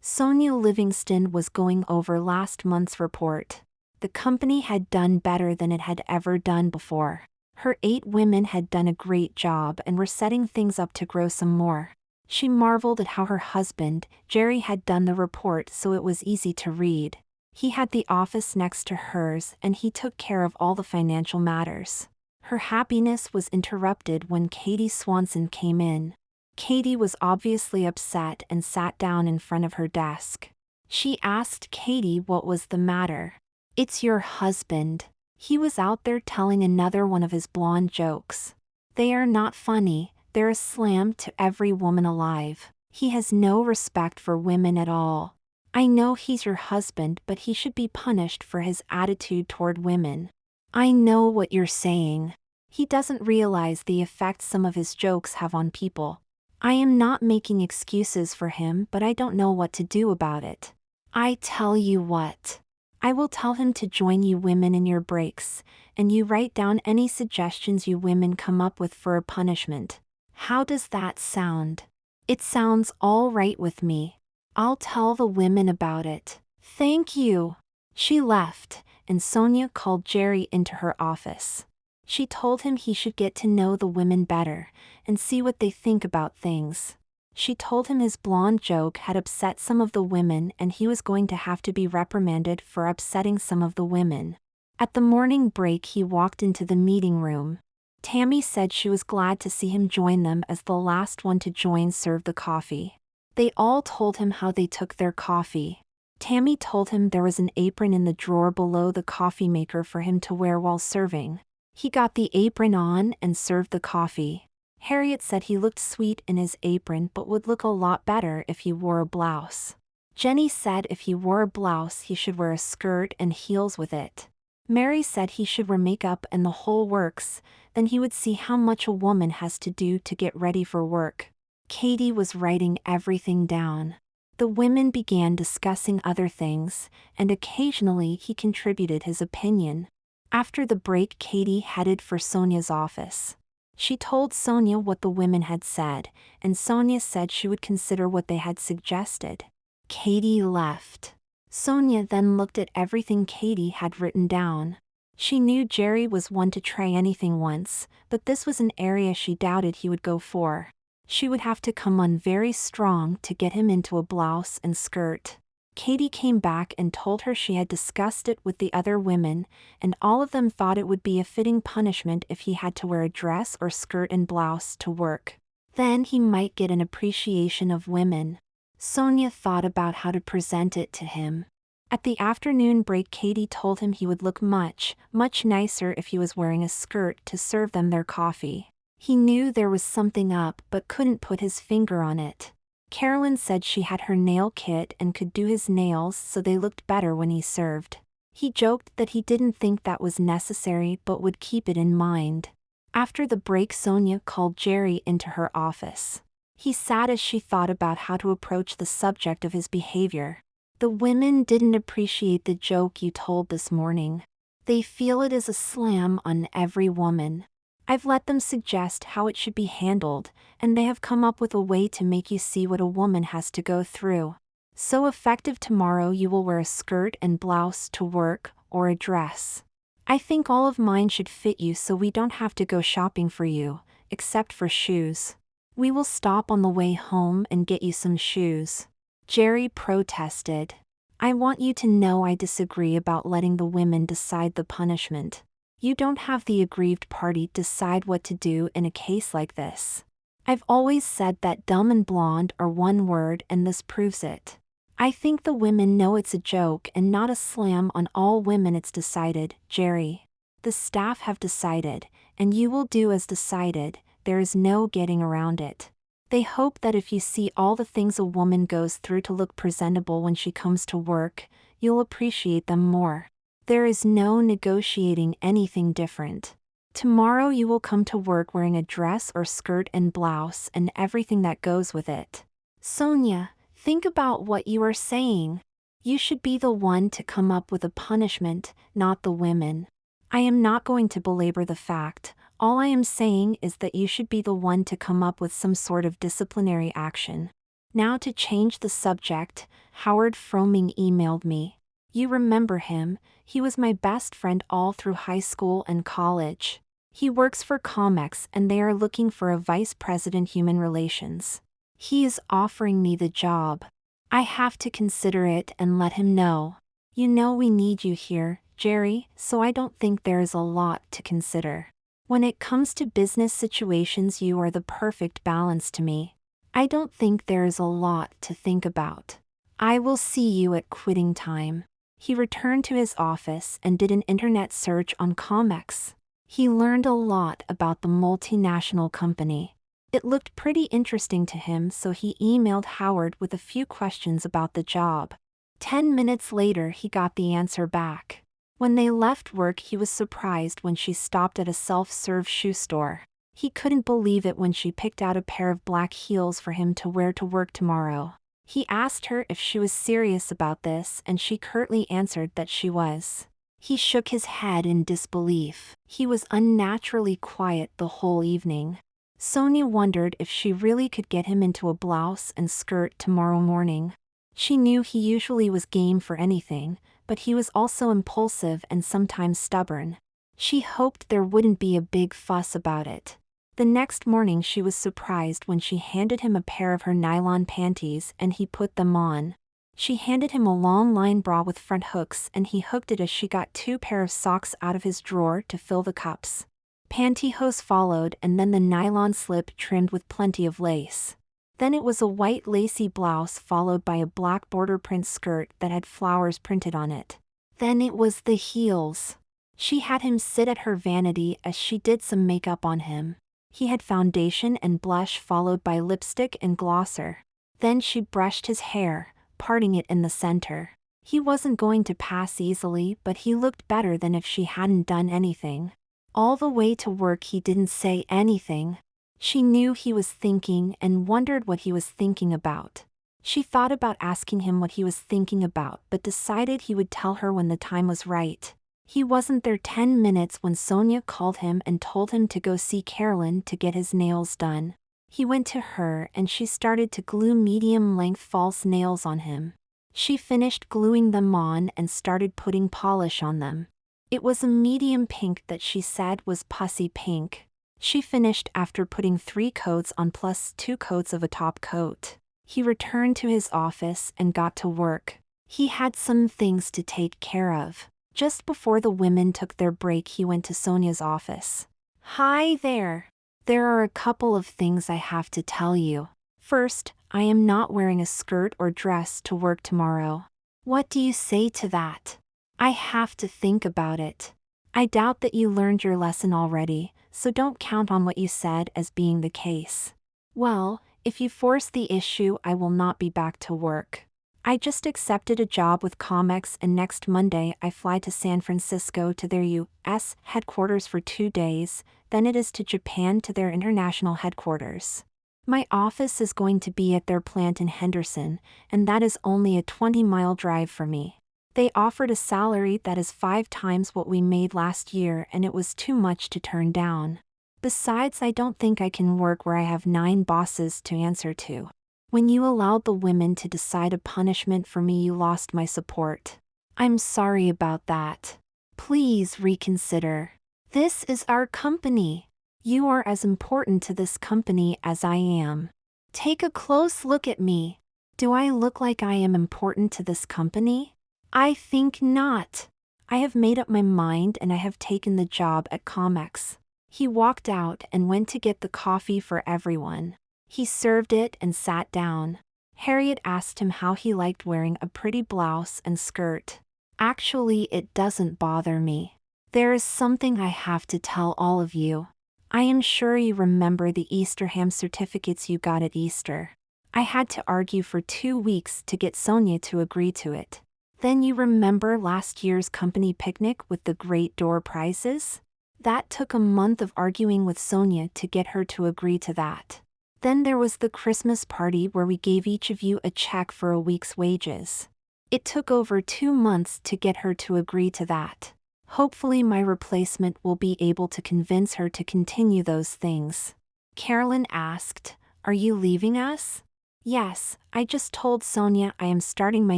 Sonia Livingston was going over last month's report. The company had done better than it had ever done before. Her 8 women had done a great job and were setting things up to grow some more. She marveled at how her husband, Jerry, had done the report so it was easy to read. He had the office next to hers and he took care of all the financial matters. Her happiness was interrupted when Katie Swanson came in. Katie was obviously upset and sat down in front of her desk. She asked Katie what was the matter. "It's your husband. He was out there telling another one of his blonde jokes. They are not funny, they're a slam to every woman alive. He has no respect for women at all. I know he's your husband, but he should be punished for his attitude toward women." "I know what you're saying. He doesn't realize the effect some of his jokes have on people. I am not making excuses for him, but I don't know what to do about it. I tell you what. I will tell him to join you women in your breaks, and you write down any suggestions you women come up with for a punishment. How does that sound?" "It sounds all right with me. I'll tell the women about it." "Thank you." She left, and Sonia called Jerry into her office. She told him he should get to know the women better and see what they think about things. She told him his blonde joke had upset some of the women and he was going to have to be reprimanded for upsetting some of the women. At the morning break, he walked into the meeting room. Tammy said she was glad to see him join them as the last one to join served the coffee. They all told him how they took their coffee. Tammy told him there was an apron in the drawer below the coffee maker for him to wear while serving. He got the apron on and served the coffee. Harriet said he looked sweet in his apron but would look a lot better if he wore a blouse. Jenny said if he wore a blouse he should wear a skirt and heels with it. Mary said he should wear makeup and the whole works, then he would see how much a woman has to do to get ready for work. Katie was writing everything down. The women began discussing other things, and occasionally he contributed his opinion. After the break, Katie headed for Sonia's office. She told Sonia what the women had said, and Sonia said she would consider what they had suggested. Katie left. Sonia then looked at everything Katie had written down. She knew Jerry was one to try anything once, but this was an area she doubted he would go for. She would have to come on very strong to get him into a blouse and skirt. Katie came back and told her she had discussed it with the other women, and all of them thought it would be a fitting punishment if he had to wear a dress or skirt and blouse to work. Then he might get an appreciation of women. Sonia thought about how to present it to him. At the afternoon break, Katie told him he would look much nicer if he was wearing a skirt to serve them their coffee. He knew there was something up but couldn't put his finger on it. Carolyn said she had her nail kit and could do his nails so they looked better when he served. He joked that he didn't think that was necessary but would keep it in mind. After the break, Sonia called Jerry into her office. He sat as she thought about how to approach the subject of his behavior. "The women didn't appreciate the joke you told this morning. They feel it is a slam on every woman. I've let them suggest how it should be handled, and they have come up with a way to make you see what a woman has to go through. So effective tomorrow you will wear a skirt and blouse to work, or a dress. I think all of mine should fit you so we don't have to go shopping for you, except for shoes. We will stop on the way home and get you some shoes." Jerry protested. "I want you to know I disagree about letting the women decide the punishment. You don't have the aggrieved party decide what to do in a case like this. I've always said that dumb and blonde are one word and this proves it. I think the women know it's a joke and not a slam on all women. It's decided, Jerry. The staff have decided, and you will do as decided. There is no getting around it. They hope that if you see all the things a woman goes through to look presentable when she comes to work, you'll appreciate them more. There is no negotiating anything different. Tomorrow you will come to work wearing a dress or skirt and blouse and everything that goes with it." "Sonia, think about what you are saying. You should be the one to come up with a punishment, not the women." "I am not going to belabor the fact. All I am saying is that you should be the one to come up with some sort of disciplinary action." Now to change the subject, Howard Froming emailed me. You remember him, he was my best friend all through high school and college. He works for Comex and they are looking for a vice president human relations. He is offering me the job. I have to consider it and let him know. You know we need you here, Jerry, so I don't think there is a lot to consider. When it comes to business situations, you are the perfect balance to me. I don't think there is a lot to think about. I will see you at quitting time. He returned to his office and did an internet search on Comex. He learned a lot about the multinational company. It looked pretty interesting to him, so he emailed Howard with a few questions about the job. 10 minutes later he got the answer back. When they left work he was surprised when she stopped at a self-serve shoe store. He couldn't believe it when she picked out a pair of black heels for him to wear to work tomorrow. He asked her if she was serious about this and she curtly answered that she was. He shook his head in disbelief. He was unnaturally quiet the whole evening. Sonia wondered if she really could get him into a blouse and skirt tomorrow morning. She knew he usually was game for anything, but he was also impulsive and sometimes stubborn. She hoped there wouldn't be a big fuss about it. The next morning she was surprised when she handed him a pair of her nylon panties and he put them on. She handed him a long line bra with front hooks and he hooked it as she got 2 pair of socks out of his drawer to fill the cups. Pantyhose followed and then the nylon slip trimmed with plenty of lace. Then it was a white lacy blouse followed by a black border print skirt that had flowers printed on it. Then it was the heels. She had him sit at her vanity as she did some makeup on him. He had foundation and blush followed by lipstick and glosser. Then she brushed his hair, parting it in the center. He wasn't going to pass easily, but he looked better than if she hadn't done anything. All the way to work he didn't say anything. She knew he was thinking and wondered what he was thinking about. She thought about asking him what he was thinking about but decided he would tell her when the time was right. He wasn't there 10 minutes when Sonia called him and told him to go see Carolyn to get his nails done. He went to her and she started to glue medium-length false nails on him. She finished gluing them on and started putting polish on them. It was a medium pink that she said was pussy pink. She finished after putting 3 coats on plus 2 coats of a top coat. He returned to his office and got to work. He had some things to take care of. Just before the women took their break he went to Sonia's office. Hi there. There are a couple of things I have to tell you. First, I am not wearing a skirt or dress to work tomorrow. What do you say to that? I have to think about it. I doubt that you learned your lesson already, so don't count on what you said as being the case. Well, if you force the issue I will not be back to work. I just accepted a job with Comex and next Monday I fly to San Francisco to their U.S. headquarters for 2 days, then it is to Japan to their international headquarters. My office is going to be at their plant in Henderson, and that is only a 20-mile drive for me. They offered a salary that is 5 times what we made last year and it was too much to turn down. Besides, I don't think I can work where I have 9 bosses to answer to. When you allowed the women to decide a punishment for me, you lost my support. I'm sorry about that. Please reconsider. This is our company. You are as important to this company as I am. Take a close look at me. Do I look like I am important to this company? I think not. I have made up my mind and I have taken the job at Comex. He walked out and went to get the coffee for everyone. He served it and sat down. Harriet asked him how he liked wearing a pretty blouse and skirt. Actually, it doesn't bother me. There is something I have to tell all of you. I am sure you remember the Easter ham certificates you got at Easter. I had to argue for 2 weeks to get Sonia to agree to it. Then you remember last year's company picnic with the great door prizes? That took a month of arguing with Sonia to get her to agree to that. Then there was the Christmas party where we gave each of you a check for a week's wages. It took over 2 months to get her to agree to that. Hopefully my replacement will be able to convince her to continue those things. Carolyn asked, "Are you leaving us?" Yes, I just told Sonia I am starting my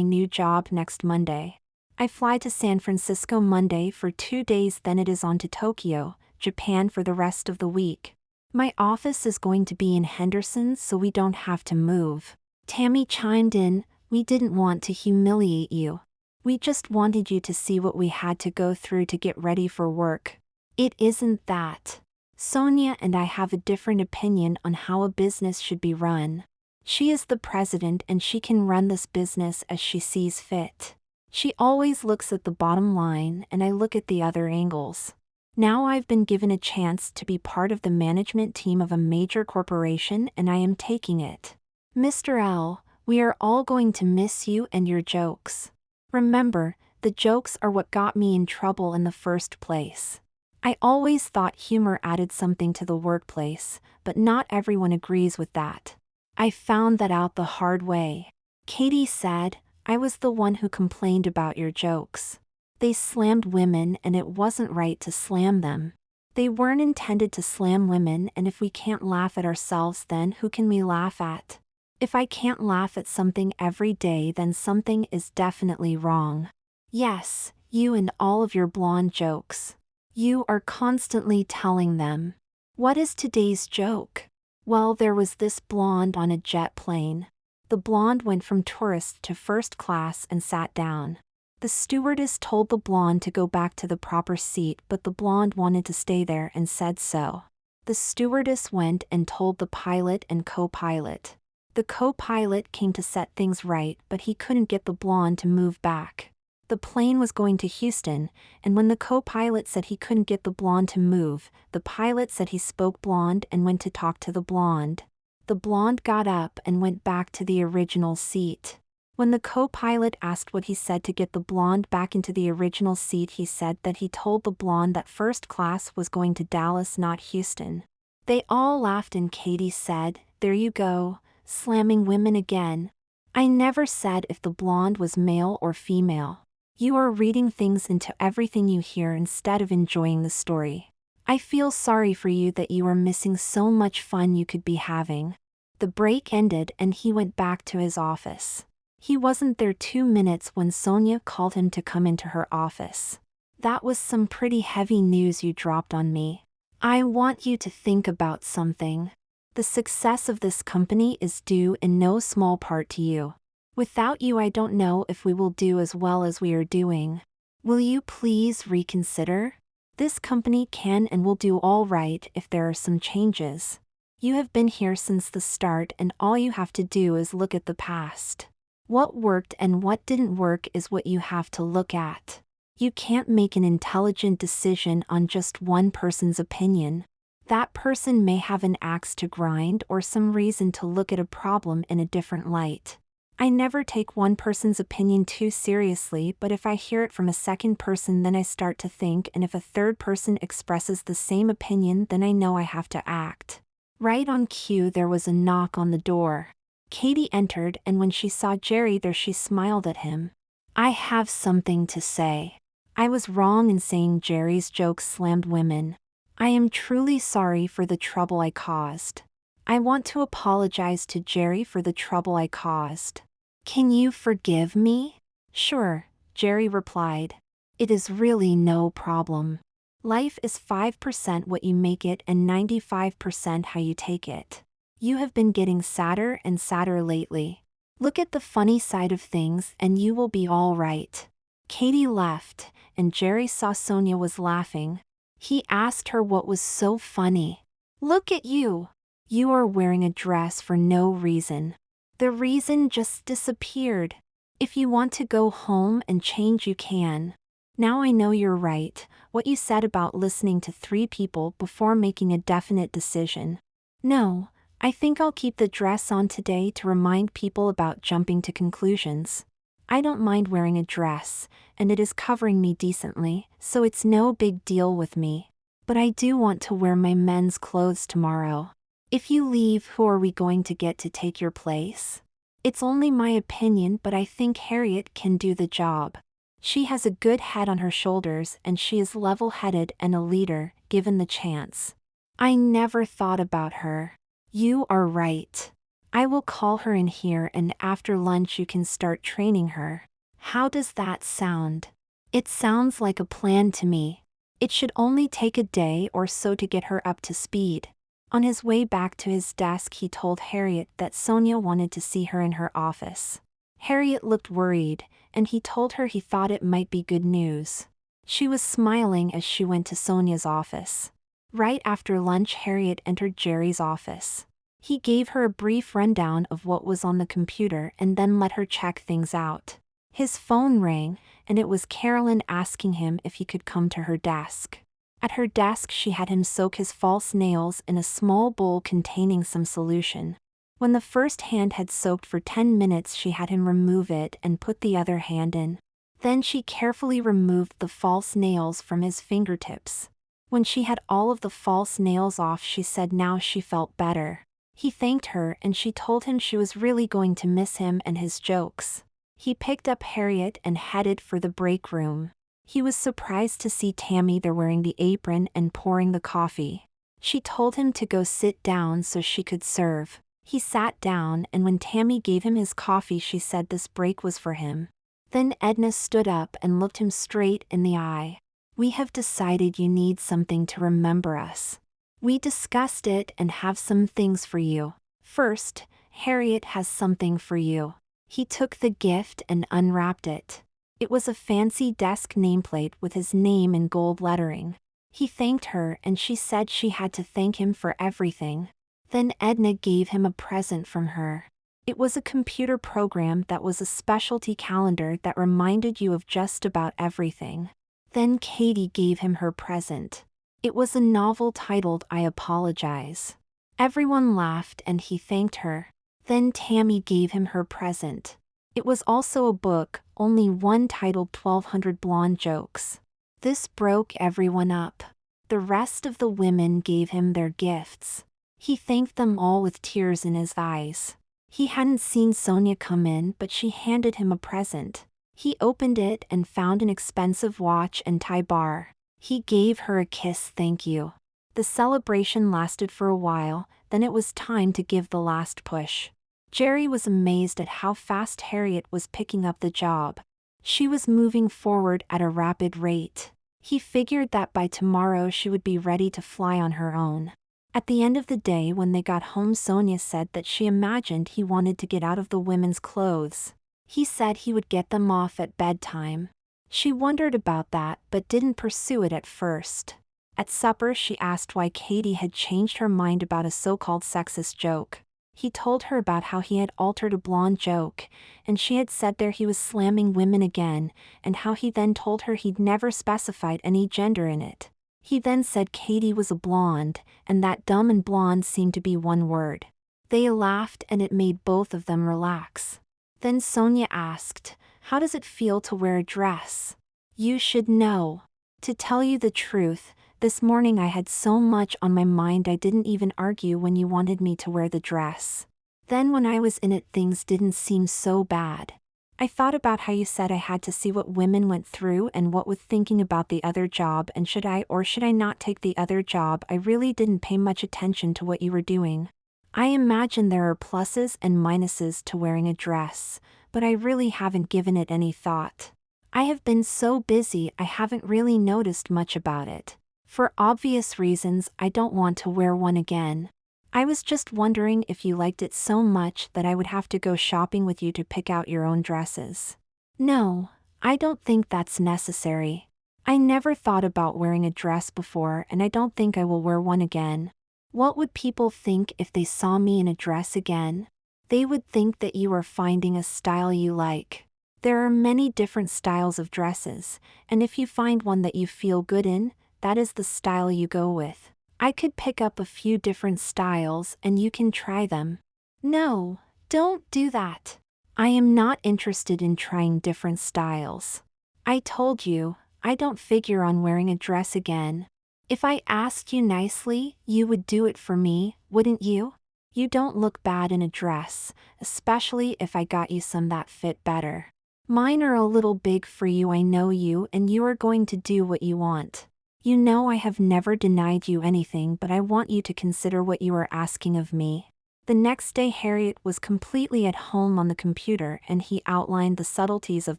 new job next Monday. I fly to San Francisco Monday for 2 days, then it is on to Tokyo, Japan for the rest of the week. My office is going to be in Henderson so we don't have to move. Tammy chimed in, we didn't want to humiliate you. We just wanted you to see what we had to go through to get ready for work. It isn't that. Sonia and I have a different opinion on how a business should be run. She is the president and she can run this business as she sees fit. She always looks at the bottom line and I look at the other angles. Now I've been given a chance to be part of the management team of a major corporation and I am taking it. Mr. L, we are all going to miss you and your jokes. Remember, the jokes are what got me in trouble in the first place. I always thought humor added something to the workplace, but not everyone agrees with that. I found that out the hard way. Katie said, I was the one who complained about your jokes. They slammed women and it wasn't right to slam them. They weren't intended to slam women, and if we can't laugh at ourselves, then who can we laugh at? If I can't laugh at something every day, then something is definitely wrong. Yes, you and all of your blonde jokes. You are constantly telling them. What is today's joke? Well, there was this blonde on a jet plane. The blonde went from tourist to first class and sat down. The stewardess told the blonde to go back to the proper seat, but the blonde wanted to stay there and said so. The stewardess went and told the pilot and co-pilot. The co-pilot came to set things right, but he couldn't get the blonde to move back. The plane was going to Houston, and when the co-pilot said he couldn't get the blonde to move, the pilot said he spoke blonde and went to talk to the blonde. The blonde got up and went back to the original seat. When the co-pilot asked what he said to get the blonde back into the original seat, he said that he told the blonde that first class was going to Dallas, not Houston. They all laughed and Katie said, there you go, slamming women again. I never said if the blonde was male or female. You are reading things into everything you hear instead of enjoying the story. I feel sorry for you that you are missing so much fun you could be having. The break ended and he went back to his office. He wasn't there 2 minutes when Sonia called him to come into her office. That was some pretty heavy news you dropped on me. I want you to think about something. The success of this company is due in no small part to you. Without you, I don't know if we will do as well as we are doing. Will you please reconsider? This company can and will do all right if there are some changes. You have been here since the start and all you have to do is look at the past. What worked and what didn't work is what you have to look at. You can't make an intelligent decision on just one person's opinion. That person may have an axe to grind or some reason to look at a problem in a different light. I never take one person's opinion too seriously, but if I hear it from a second person, then I start to think, and if a third person expresses the same opinion, then I know I have to act. Right on cue, there was a knock on the door. Katie entered, and when she saw Jerry there, she smiled at him. I have something to say. I was wrong in saying Jerry's jokes slammed women. I am truly sorry for the trouble I caused. I want to apologize to Jerry for the trouble I caused. Can you forgive me? Sure, Jerry replied. It is really no problem. Life is 5% what you make it and 95% how you take it. You have been getting sadder and sadder lately. Look at the funny side of things and you will be all right. Katie left, and Jerry saw Sonia was laughing. He asked her what was so funny. Look at you. You are wearing a dress for no reason. The reason just disappeared. If you want to go home and change, you can. Now I know you're right, what you said about listening to 3 people before making a definite decision. No, I think I'll keep the dress on today to remind people about jumping to conclusions. I don't mind wearing a dress, and it is covering me decently, so it's no big deal with me. But I do want to wear my men's clothes tomorrow. If you leave, who are we going to get to take your place? It's only my opinion, but I think Harriet can do the job. She has a good head on her shoulders and she is level-headed and a leader, given the chance. I never thought about her. You are right. I will call her in here and after lunch you can start training her. How does that sound? It sounds like a plan to me. It should only take a day or so to get her up to speed. On his way back to his desk he told Harriet that Sonia wanted to see her in her office. Harriet looked worried, and he told her he thought it might be good news. She was smiling as she went to Sonia's office. Right after lunch Harriet entered Jerry's office. He gave her a brief rundown of what was on the computer and then let her check things out. His phone rang, and it was Carolyn asking him if he could come to her desk. At her desk she had him soak his false nails in a small bowl containing some solution. When the first hand had soaked for 10 minutes she had him remove it and put the other hand in. Then she carefully removed the false nails from his fingertips. When she had all of the false nails off she said now she felt better. He thanked her and she told him she was really going to miss him and his jokes. He picked up Harriet and headed for the break room. He was surprised to see Tammy there wearing the apron and pouring the coffee. She told him to go sit down so she could serve. He sat down and when Tammy gave him his coffee she said this break was for him. Then Edna stood up and looked him straight in the eye. We have decided you need something to remember us. We discussed it and have some things for you. First, Harriet has something for you. He took the gift and unwrapped it. It was a fancy desk nameplate with his name in gold lettering. He thanked her and she said she had to thank him for everything. Then Edna gave him a present from her. It was a computer program that was a specialty calendar that reminded you of just about everything. Then Katie gave him her present. It was a novel titled I Apologize. Everyone laughed and he thanked her. Then Tammy gave him her present. It was also a book, only one titled 1200 Blonde Jokes. This broke everyone up. The rest of the women gave him their gifts. He thanked them all with tears in his eyes. He hadn't seen Sonia come in but she handed him a present. He opened it and found an expensive watch and tie bar. He gave her a kiss thank you. The celebration lasted for a while, then it was time to give the last push. Jerry was amazed at how fast Harriet was picking up the job. She was moving forward at a rapid rate. He figured that by tomorrow she would be ready to fly on her own. At the end of the day when they got home Sonia said that she imagined he wanted to get out of the women's clothes. He said he would get them off at bedtime. She wondered about that but didn't pursue it at first. At supper she asked why Katie had changed her mind about a so-called sexist joke. He told her about how he had altered a blonde joke, and she had said there he was slamming women again, and how he then told her he'd never specified any gender in it. He then said Katie was a blonde, and that dumb and blonde seemed to be one word. They laughed and it made both of them relax. Then Sonia asked, how does it feel to wear a dress? You should know. To tell you the truth, this morning I had so much on my mind I didn't even argue when you wanted me to wear the dress. Then when I was in it things didn't seem so bad. I thought about how you said I had to see what women went through and what with thinking about the other job and should I or should I not take the other job. I really didn't pay much attention to what you were doing. I imagine there are pluses and minuses to wearing a dress, but I really haven't given it any thought. I have been so busy I haven't really noticed much about it. For obvious reasons I don't want to wear one again. I was just wondering if you liked it so much that I would have to go shopping with you to pick out your own dresses. No, I don't think that's necessary. I never thought about wearing a dress before and I don't think I will wear one again. What would people think if they saw me in a dress again? They would think that you are finding a style you like. There are many different styles of dresses, and if you find one that you feel good in, that is the style you go with. I could pick up a few different styles and you can try them. No, don't do that. I am not interested in trying different styles. I told you, I don't figure on wearing a dress again. If I asked you nicely, you would do it for me, wouldn't you? You don't look bad in a dress, especially if I got you some that fit better. Mine are a little big for you, I know you, and you are going to do what you want. You know I have never denied you anything, but I want you to consider what you are asking of me. The next day Harriet was completely at home on the computer and he outlined the subtleties of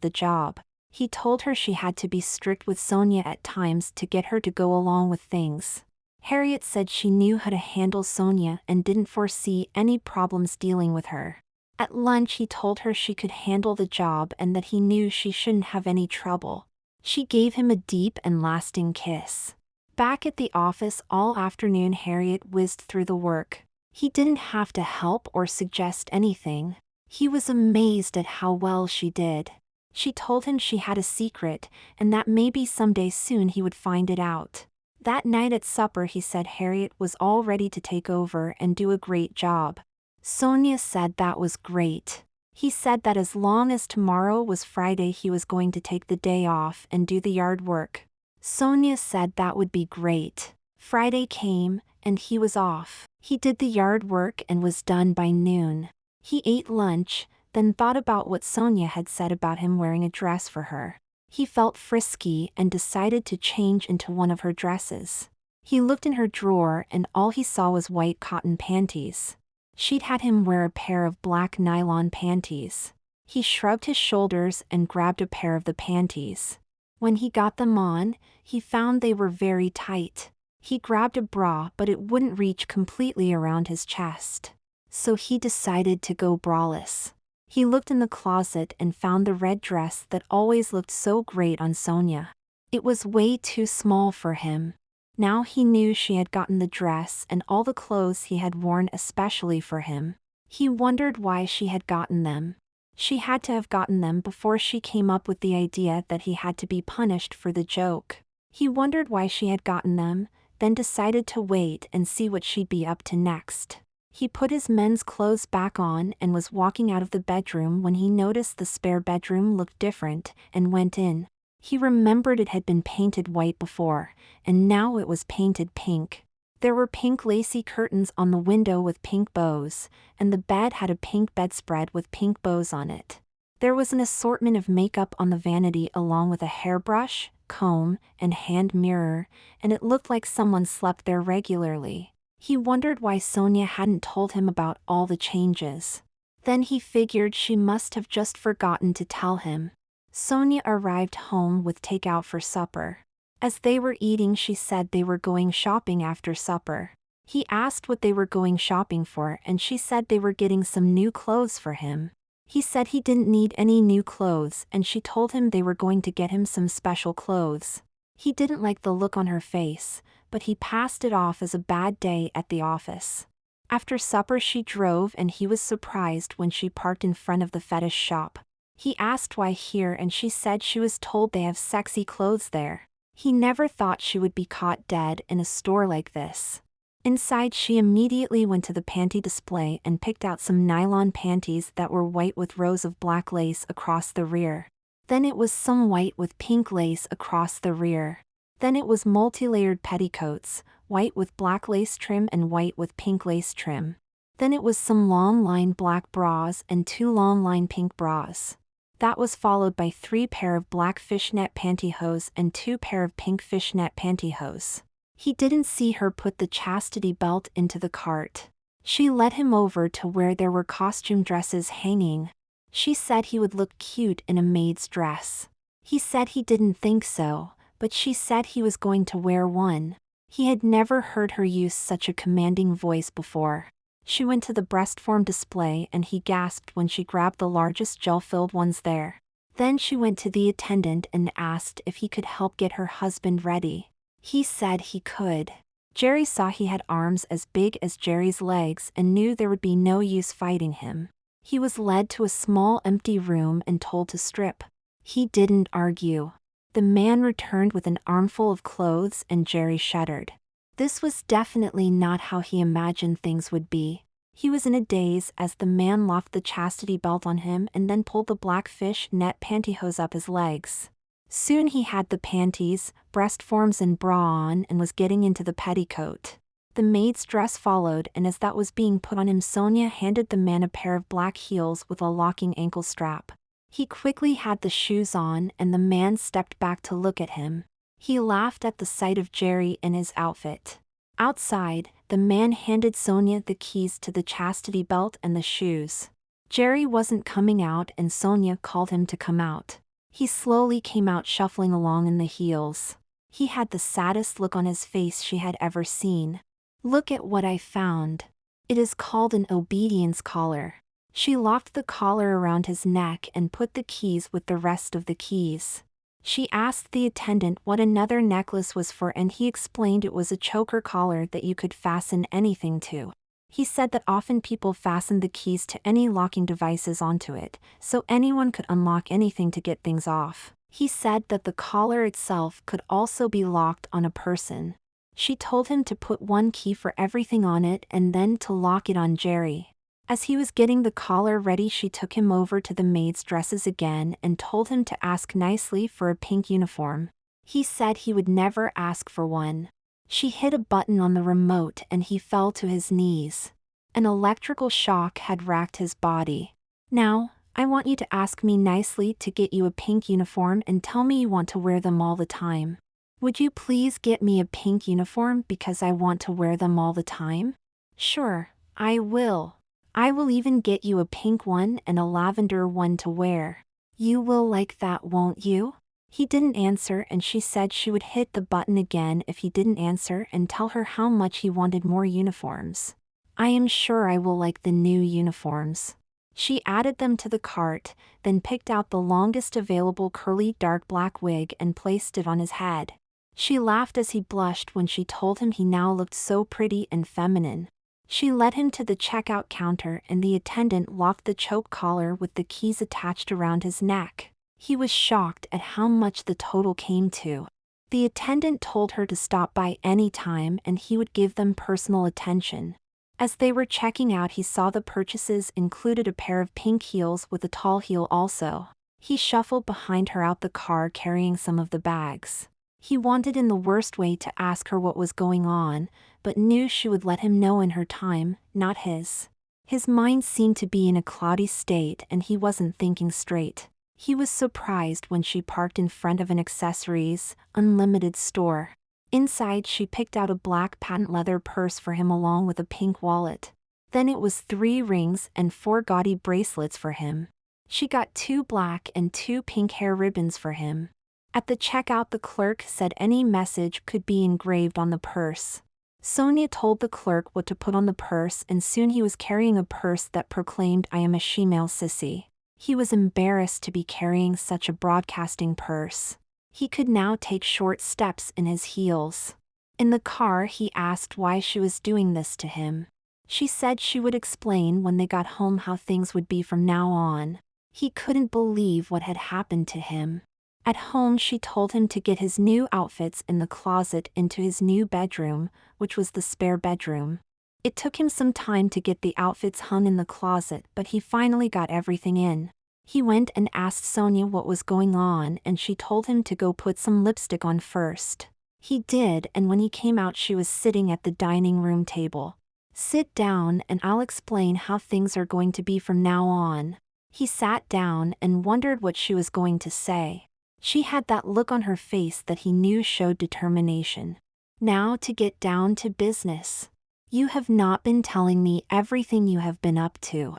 the job. He told her she had to be strict with Sonia at times to get her to go along with things. Harriet said she knew how to handle Sonia and didn't foresee any problems dealing with her. At lunch he told her she could handle the job and that he knew she shouldn't have any trouble. She gave him a deep and lasting kiss. Back at the office all afternoon Harriet whizzed through the work. He didn't have to help or suggest anything. He was amazed at how well she did. She told him she had a secret, and that maybe someday soon he would find it out. That night at supper he said Harriet was all ready to take over and do a great job. Sonia said that was great. He said that as long as tomorrow was Friday he was going to take the day off and do the yard work. Sonia said that would be great. Friday came, and he was off. He did the yard work and was done by noon. He ate lunch, then thought about what Sonia had said about him wearing a dress for her. He felt frisky and decided to change into one of her dresses. He looked in her drawer and all he saw was white cotton panties. She'd had him wear a pair of black nylon panties. He shrugged his shoulders and grabbed a pair of the panties. When he got them on, he found they were very tight. He grabbed a bra but it wouldn't reach completely around his chest. So he decided to go braless. He looked in the closet and found the red dress that always looked so great on Sonia. It was way too small for him. Now he knew she had gotten the dress and all the clothes he had worn especially for him. He wondered why she had gotten them. She had to have gotten them before she came up with the idea that he had to be punished for the joke. He wondered why she had gotten them, then decided to wait and see what she'd be up to next. He put his men's clothes back on and was walking out of the bedroom when he noticed the spare bedroom looked different and went in. He remembered it had been painted white before, and now it was painted pink. There were pink lacy curtains on the window with pink bows, and the bed had a pink bedspread with pink bows on it. There was an assortment of makeup on the vanity along with a hairbrush, comb, and hand mirror, and it looked like someone slept there regularly. He wondered why Sonia hadn't told him about all the changes. Then he figured she must have just forgotten to tell him. Sonia arrived home with takeout for supper. As they were eating she said they were going shopping after supper. He asked what they were going shopping for and she said they were getting some new clothes for him. He said he didn't need any new clothes and she told him they were going to get him some special clothes. He didn't like the look on her face, but he passed it off as a bad day at the office. After supper she drove and he was surprised when she parked in front of the fetish shop. He asked why here and she said she was told they have sexy clothes there. He never thought she would be caught dead in a store like this. Inside she immediately went to the panty display and picked out some nylon panties that were white with rows of black lace across the rear. Then it was some white with pink lace across the rear. Then it was multi-layered petticoats, white with black lace trim and white with pink lace trim. Then it was some long line black bras and 2 long line pink bras. That was followed by 3 pair of black fishnet pantyhose and 2 pair of pink fishnet pantyhose. He didn't see her put the chastity belt into the cart. She led him over to where there were costume dresses hanging. She said he would look cute in a maid's dress. He said he didn't think so, but she said he was going to wear one. He had never heard her use such a commanding voice before. She went to the breastform display and he gasped when she grabbed the largest gel-filled ones there. Then she went to the attendant and asked if he could help get her husband ready. He said he could. Jerry saw he had arms as big as Jerry's legs and knew there would be no use fighting him. He was led to a small empty room and told to strip. He didn't argue. The man returned with an armful of clothes and Jerry shuddered. This was definitely not how he imagined things would be. He was in a daze as the man locked the chastity belt on him and then pulled the black fish net pantyhose up his legs. Soon he had the panties, breastforms and bra on and was getting into the petticoat. The maid's dress followed and as that was being put on him Sonia handed the man a pair of black heels with a locking ankle strap. He quickly had the shoes on and the man stepped back to look at him. He laughed at the sight of Jerry in his outfit. Outside, the man handed Sonia the keys to the chastity belt and the shoes. Jerry wasn't coming out and Sonia called him to come out. He slowly came out shuffling along in the heels. He had the saddest look on his face she had ever seen. "Look at what I found. It is called an obedience collar." She locked the collar around his neck and put the keys with the rest of the keys. She asked the attendant what another necklace was for and he explained it was a choker collar that you could fasten anything to. He said that often people fastened the keys to any locking devices onto it, so anyone could unlock anything to get things off. He said that the collar itself could also be locked on a person. She told him to put one key for everything on it and then to lock it on Jerry. As he was getting the collar ready, she took him over to the maid's dresses again and told him to ask nicely for a pink uniform. He said he would never ask for one. She hit a button on the remote and he fell to his knees. An electrical shock had racked his body. "Now, I want you to ask me nicely to get you a pink uniform and tell me you want to wear them all the time. Would you please get me a pink uniform because I want to wear them all the time?" "Sure, I will. I will even get you a pink one and a lavender one to wear. You will like that, won't you?" He didn't answer and she said she would hit the button again if he didn't answer and tell her how much he wanted more uniforms. "I am sure I will like the new uniforms." She added them to the cart, then picked out the longest available curly dark black wig and placed it on his head. She laughed as he blushed when she told him he now looked so pretty and feminine. She led him to the checkout counter and the attendant locked the choke collar with the keys attached around his neck. He was shocked at how much the total came to. The attendant told her to stop by any time and he would give them personal attention. As they were checking out, he saw the purchases included a pair of pink heels with a tall heel also. He shuffled behind her out the car carrying some of the bags. He wanted in the worst way to ask her what was going on, but knew she would let him know in her time, not his. His mind seemed to be in a cloudy state and he wasn't thinking straight. He was surprised when she parked in front of an accessories, unlimited store. Inside, she picked out a black patent leather purse for him along with a pink wallet. Then it was 3 rings and 4 gaudy bracelets for him. She got 2 black and 2 pink hair ribbons for him. At the checkout, the clerk said any message could be engraved on the purse. Sonia told the clerk what to put on the purse and soon he was carrying a purse that proclaimed, "I am a she-male sissy." He was embarrassed to be carrying such a broadcasting purse. He could now take short steps in his heels. In the car, he asked why she was doing this to him. She said she would explain when they got home how things would be from now on. He couldn't believe what had happened to him. At home, she told him to get his new outfits in the closet into his new bedroom, which was the spare bedroom. It took him some time to get the outfits hung in the closet, but he finally got everything in. He went and asked Sonia what was going on and she told him to go put some lipstick on first. He did, and when he came out she was sitting at the dining room table. "Sit down and I'll explain how things are going to be from now on." He sat down and wondered what she was going to say. She had that look on her face that he knew showed determination. "Now to get down to business. You have not been telling me everything you have been up to.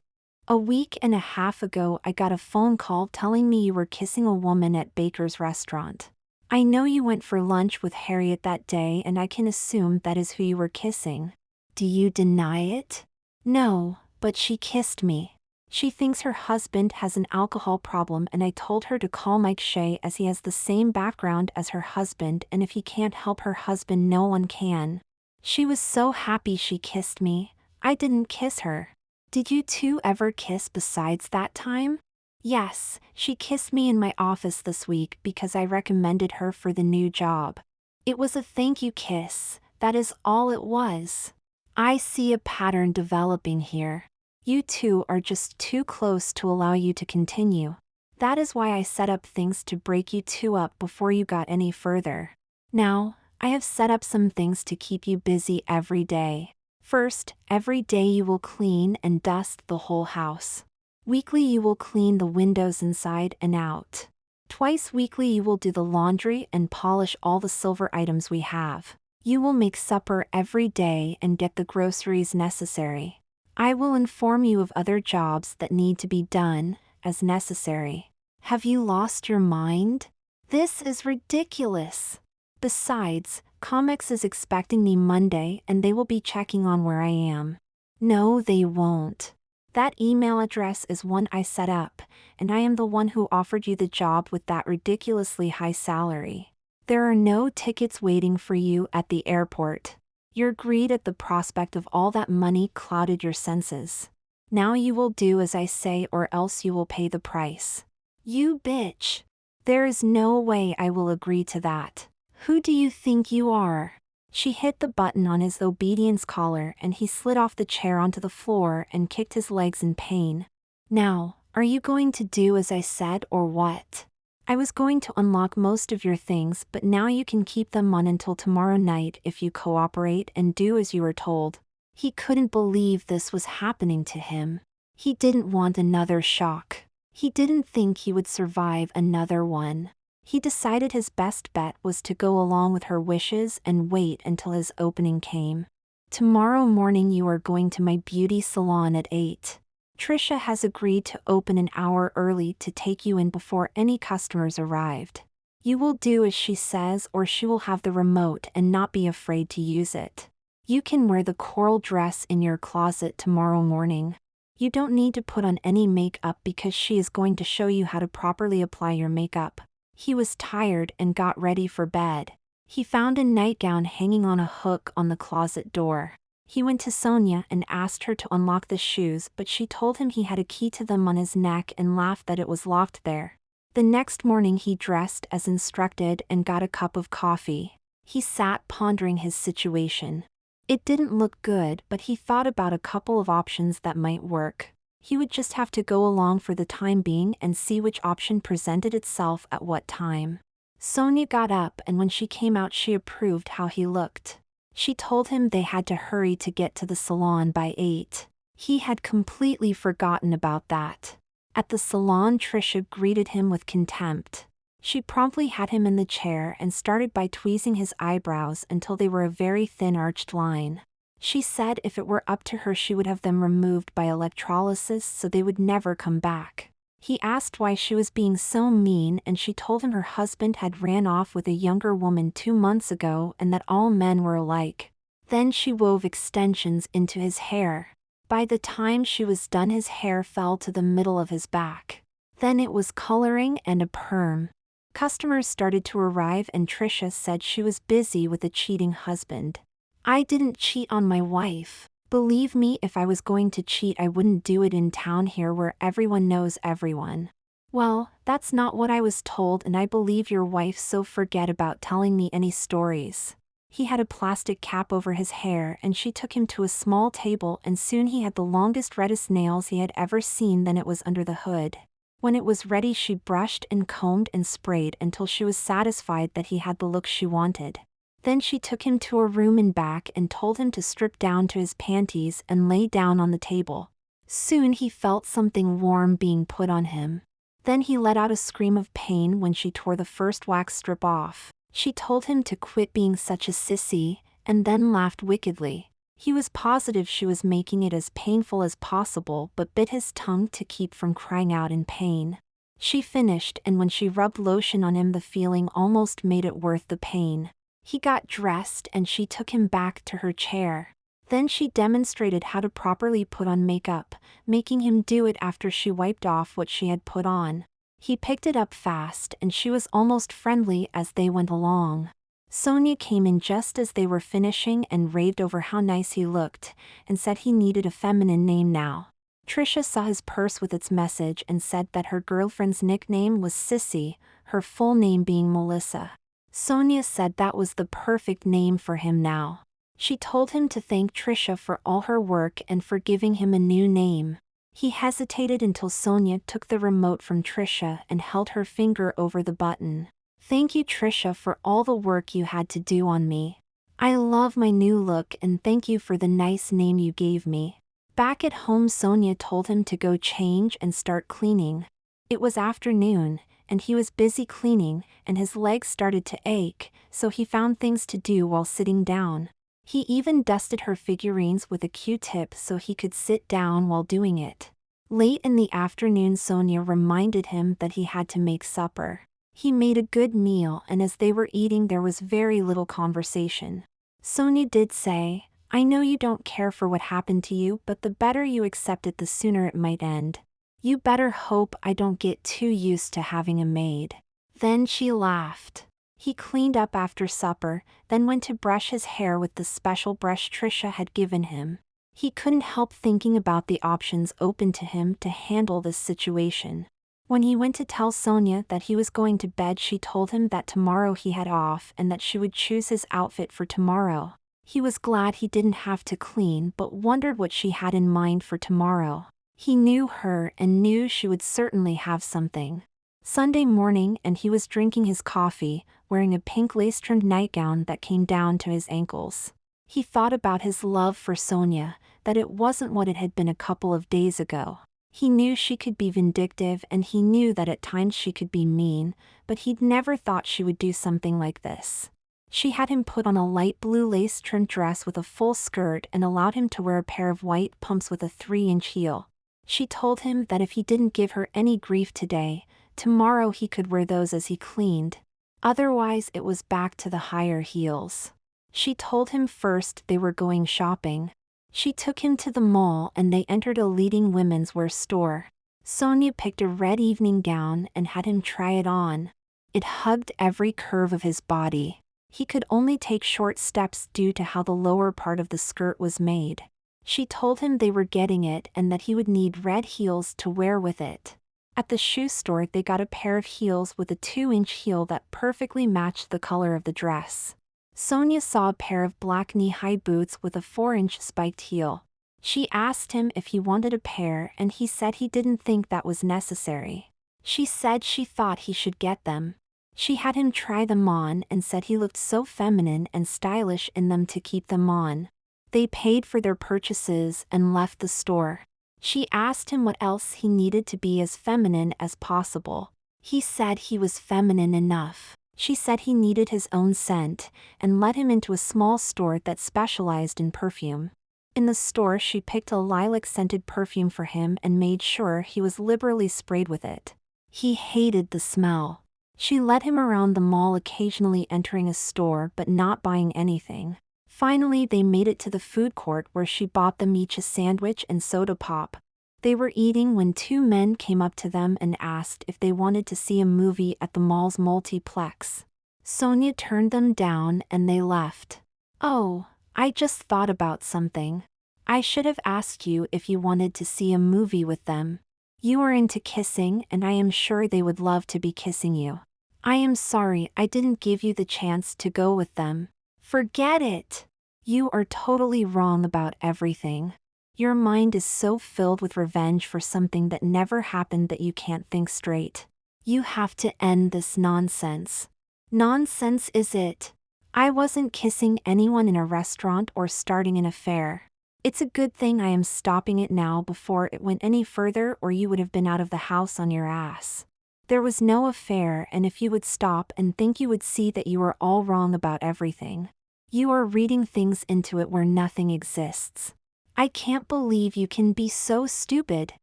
A week and a half ago I got a phone call telling me you were kissing a woman at Baker's restaurant. I know you went for lunch with Harriet that day and I can assume that is who you were kissing. Do you deny it?" "No, but she kissed me. She thinks her husband has an alcohol problem and I told her to call Mike Shea as he has the same background as her husband and if he can't help her husband no one can. She was so happy she kissed me. I didn't kiss her." "Did you two ever kiss besides that time?" "Yes, she kissed me in my office this week because I recommended her for the new job. It was a thank you kiss, that is all it was." "I see a pattern developing here. You two are just too close to allow you to continue. That is why I set up things to break you two up before you got any further. Now, I have set up some things to keep you busy every day. First, every day you will clean and dust the whole house. Weekly you will clean the windows inside and out. Twice weekly you will do the laundry and polish all the silver items we have. You will make supper every day and get the groceries necessary. I will inform you of other jobs that need to be done, as necessary. Have you lost your mind? This is ridiculous. Besides, Comics is expecting me Monday and they will be checking on where I am. No, they won't. That email address is one I set up, and I am the one who offered you the job with that ridiculously high salary. There are no tickets waiting for you at the airport. Your greed at the prospect of all that money clouded your senses. Now you will do as I say or else you will pay the price. You bitch. There is no way I will agree to that. Who do you think you are? She hit the button on his obedience collar and he slid off the chair onto the floor and kicked his legs in pain. Now, are you going to do as I said or what? I was going to unlock most of your things, but now you can keep them on until tomorrow night if you cooperate and do as you were told. He couldn't believe this was happening to him. He didn't want another shock. He didn't think he would survive another one. He decided his best bet was to go along with her wishes and wait until his opening came. Tomorrow morning you are going to my beauty salon at 8. Trisha has agreed to open an hour early to take you in before any customers arrived. You will do as she says or she will have the remote and not be afraid to use it. You can wear the coral dress in your closet tomorrow morning. You don't need to put on any makeup because she is going to show you how to properly apply your makeup. He was tired and got ready for bed. He found a nightgown hanging on a hook on the closet door. He went to Sonia and asked her to unlock the shoes, but she told him he had a key to them on his neck and laughed that it was locked there. The next morning he dressed as instructed and got a cup of coffee. He sat pondering his situation. It didn't look good, but he thought about a couple of options that might work. He would just have to go along for the time being and see which option presented itself at what time. Sonia got up and when she came out she approved how he looked. She told him they had to hurry to get to the salon by 8. He had completely forgotten about that. At the salon Trisha greeted him with contempt. She promptly had him in the chair and started by tweezing his eyebrows until they were a very thin arched line. She said if it were up to her she would have them removed by electrolysis so they would never come back. He asked why she was being so mean and she told him her husband had ran off with a younger woman 2 months ago and that all men were alike. Then she wove extensions into his hair. By the time she was done his hair fell to the middle of his back. Then it was coloring and a perm. Customers started to arrive and Trisha said she was busy with a cheating husband. I didn't cheat on my wife. Believe me, if I was going to cheat I wouldn't do it in town here where everyone knows everyone. Well, that's not what I was told and I believe your wife, so forget about telling me any stories. He had a plastic cap over his hair and she took him to a small table and soon he had the longest reddest nails he had ever seen. Then it was under the hood. When it was ready she brushed and combed and sprayed until she was satisfied that he had the look she wanted. Then she took him to a room in back and told him to strip down to his panties and lay down on the table. Soon he felt something warm being put on him. Then he let out a scream of pain when she tore the first wax strip off. She told him to quit being such a sissy, and then laughed wickedly. He was positive she was making it as painful as possible but bit his tongue to keep from crying out in pain. She finished and when she rubbed lotion on him the feeling almost made it worth the pain. He got dressed and she took him back to her chair. Then she demonstrated how to properly put on makeup, making him do it after she wiped off what she had put on. He picked it up fast and she was almost friendly as they went along. Sonia came in just as they were finishing and raved over how nice he looked, and said he needed a feminine name now. Trisha saw his purse with its message and said that her girlfriend's nickname was Sissy, her full name being Melissa. Sonia said that was the perfect name for him now. She told him to thank Trisha for all her work and for giving him a new name. He hesitated until Sonia took the remote from Trisha and held her finger over the button. Thank you Trisha for all the work you had to do on me. I love my new look and thank you for the nice name you gave me. Back at home Sonia told him to go change and start cleaning. It was afternoon, and he was busy cleaning, and his legs started to ache, so he found things to do while sitting down. He even dusted her figurines with a Q-tip so he could sit down while doing it. Late in the afternoon, Sonia reminded him that he had to make supper. He made a good meal, and as they were eating there was very little conversation. Sonia did say, "I know you don't care for what happened to you, but the better you accept it, the sooner it might end. You better hope I don't get too used to having a maid." Then she laughed. He cleaned up after supper, then went to brush his hair with the special brush Trisha had given him. He couldn't help thinking about the options open to him to handle this situation. When he went to tell Sonia that he was going to bed, she told him that tomorrow he had off and that she would choose his outfit for tomorrow. He was glad he didn't have to clean, but wondered what she had in mind for tomorrow. He knew her and knew she would certainly have something. Sunday morning, and he was drinking his coffee, wearing a pink lace-trimmed nightgown that came down to his ankles. He thought about his love for Sonia, that it wasn't what it had been a couple of days ago. He knew she could be vindictive, and he knew that at times she could be mean, but he'd never thought she would do something like this. She had him put on a light blue lace-trimmed dress with a full skirt and allowed him to wear a pair of white pumps with a 3-inch heel. She told him that if he didn't give her any grief today, tomorrow he could wear those as he cleaned. Otherwise it was back to the higher heels. She told him first they were going shopping. She took him to the mall and they entered a leading women's wear store. Sonia picked a red evening gown and had him try it on. It hugged every curve of his body. He could only take short steps due to how the lower part of the skirt was made. She told him they were getting it and that he would need red heels to wear with it. At the shoe store they got a pair of heels with a 2-inch heel that perfectly matched the color of the dress. Sonia saw a pair of black knee-high boots with a 4-inch spiked heel. She asked him if he wanted a pair and he said he didn't think that was necessary. She said she thought he should get them. She had him try them on and said he looked so feminine and stylish in them to keep them on. They paid for their purchases and left the store. She asked him what else he needed to be as feminine as possible. He said he was feminine enough. She said he needed his own scent, and led him into a small store that specialized in perfume. In the store she picked a lilac-scented perfume for him and made sure he was liberally sprayed with it. He hated the smell. She led him around the mall, occasionally entering a store but not buying anything. Finally they made it to the food court where she bought them each a sandwich and soda pop. They were eating when 2 men came up to them and asked if they wanted to see a movie at the mall's multiplex. Sonia turned them down and they left. "Oh, I just thought about something. I should have asked you if you wanted to see a movie with them. You are into kissing and I am sure they would love to be kissing you. I am sorry I didn't give you the chance to go with them." "Forget it. You are totally wrong about everything. Your mind is so filled with revenge for something that never happened that you can't think straight. You have to end this nonsense." "Nonsense is it? I wasn't kissing anyone in a restaurant or starting an affair. It's a good thing I am stopping it now before it went any further, or you would have been out of the house on your ass. There was no affair, and if you would stop and think, you would see that you are all wrong about everything. You are reading things into it where nothing exists. I can't believe you can be so stupid."